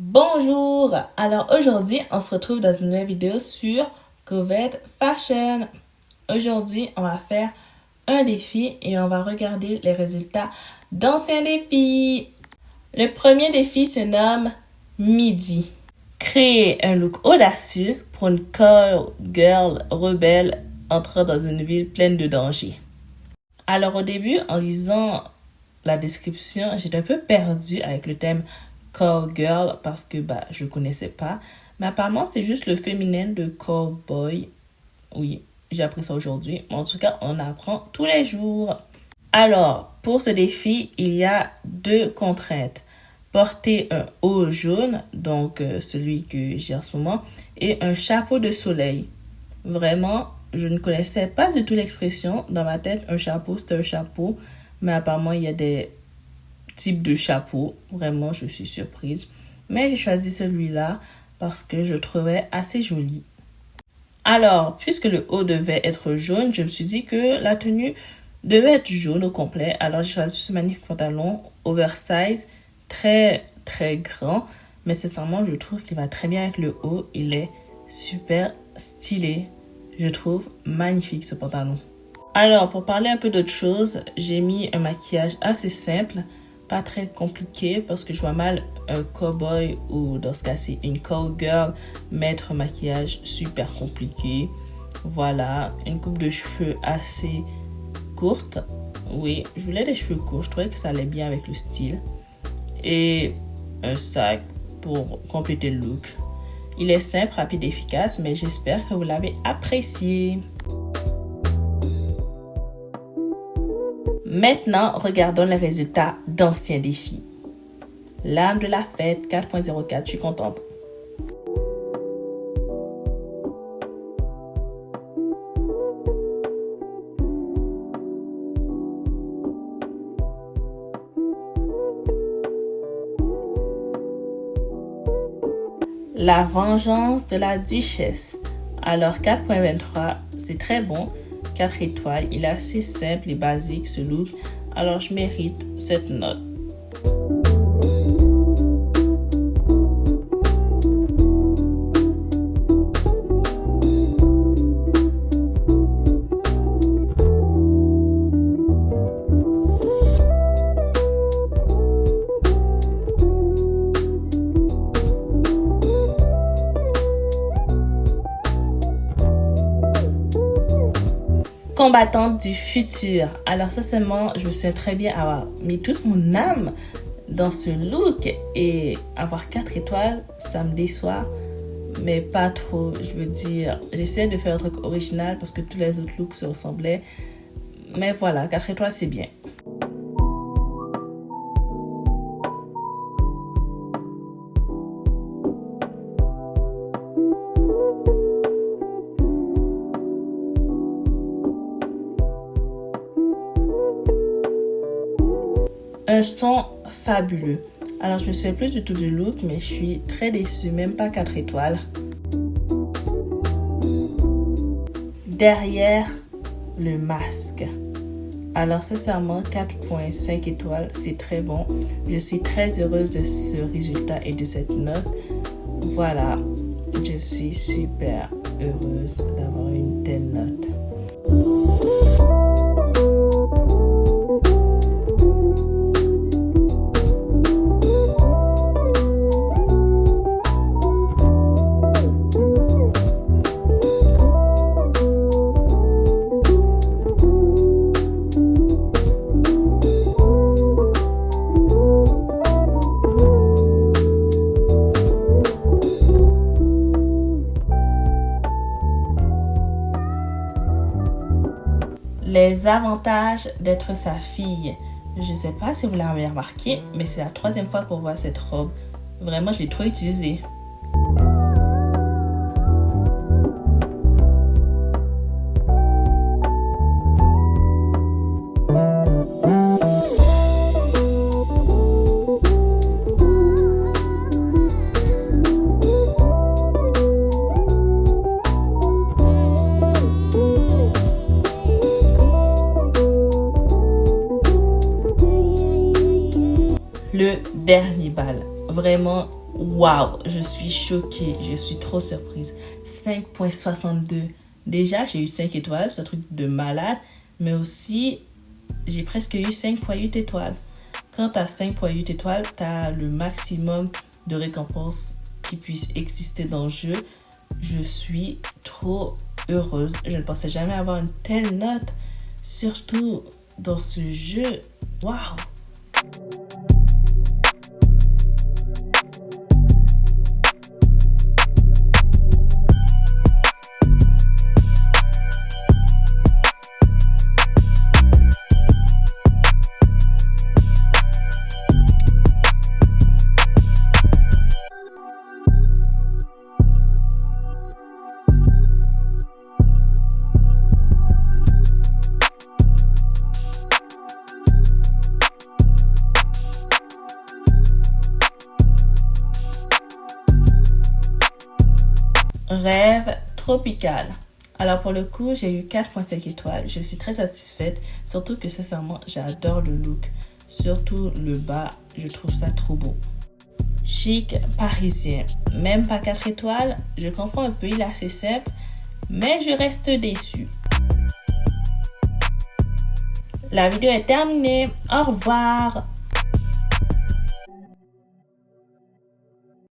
Bonjour! Alors aujourd'hui, on se retrouve dans une nouvelle vidéo sur Covette Fashion. Aujourd'hui, on va faire un défi et on va regarder les résultats d'anciens défis. Le premier défi se nomme Midi. Créer un look audacieux pour une cowgirl rebelle entrant dans une ville pleine de dangers. Alors au début, en lisant la description, j'étais un peu perdue avec le thème cowgirl parce que je connaissais pas. Mais apparemment, c'est juste le féminin de cowboy. Oui, j'ai appris ça aujourd'hui. Mais en tout cas, on apprend tous les jours. Alors, pour ce défi, il y a deux contraintes. Porter un haut jaune, donc celui que j'ai en ce moment, et un chapeau de soleil. Vraiment, je ne connaissais pas du tout l'expression. Dans ma tête, un chapeau, c'était un chapeau. Mais apparemment, il y a des types de chapeaux. Vraiment, je suis surprise. Mais j'ai choisi celui-là parce que je le trouvais assez joli. Alors, puisque le haut devait être jaune, je me suis dit que la tenue devait être jaune au complet. Alors, j'ai choisi ce magnifique pantalon oversize, très, très grand. Mais sincèrement, je trouve qu'il va très bien avec le haut. Il est super stylé. Je trouve magnifique ce pantalon. Alors, pour parler un peu d'autre chose, j'ai mis un maquillage assez simple, pas très compliqué, parce que je vois mal un cowboy ou dans ce cas-ci une cowgirl mettre un maquillage super compliqué. Voilà, une coupe de cheveux assez courte. Oui, je voulais des cheveux courts, je trouvais que ça allait bien avec le style. Et un sac pour compléter le look. Il est simple, rapide et efficace, mais j'espère que vous l'avez apprécié. Maintenant, regardons les résultats d'anciens défis. L'âme de la fête 4.04, je suis contente. La vengeance de la duchesse. Alors 4.23, c'est très bon. 4 étoiles, il est assez simple et basique ce look. Alors je mérite cette note. Combattante du futur. Alors sincèrement, je me souviens très bien avoir mis toute mon âme dans ce look et avoir 4 étoiles, ça me déçoit, mais pas trop. Je veux dire, j'essaie de faire un truc original parce que tous les autres looks se ressemblaient. Mais voilà, 4 étoiles, c'est bien. Un son fabuleux. Alors, je me souviens plus du tout du look, mais je suis très déçue, même pas 4 étoiles. Derrière le masque. Alors, sincèrement, 4.5 étoiles, c'est très bon. Je suis très heureuse de ce résultat et de cette note. Voilà, je suis super heureuse d'avoir une telle note. Les avantages d'être sa fille. Je ne sais pas si vous l'avez remarqué, mais c'est la 3e fois qu'on voit cette robe. Vraiment, je l'ai trop utilisée. Le dernier bal. Vraiment, Waouh, je suis choquée, je suis trop surprise. 5,62. Déjà, j'ai eu 5 étoiles, ce truc de malade, mais aussi, j'ai presque eu 5,8 étoiles. Quand tu as 5,8 étoiles, tu as le maximum de récompenses qui puissent exister dans le jeu. Je suis trop heureuse. Je ne pensais jamais avoir une telle note, surtout dans ce jeu. Waouh! Rêve tropical. Alors pour le coup, j'ai eu 4,5 étoiles. Je suis très satisfaite, surtout que sincèrement, j'adore le look. Surtout le bas, je trouve ça trop beau. Chic parisien. Même pas 4 étoiles. Je comprends un peu, il est assez simple, mais je reste déçue. La vidéo est terminée. Au revoir.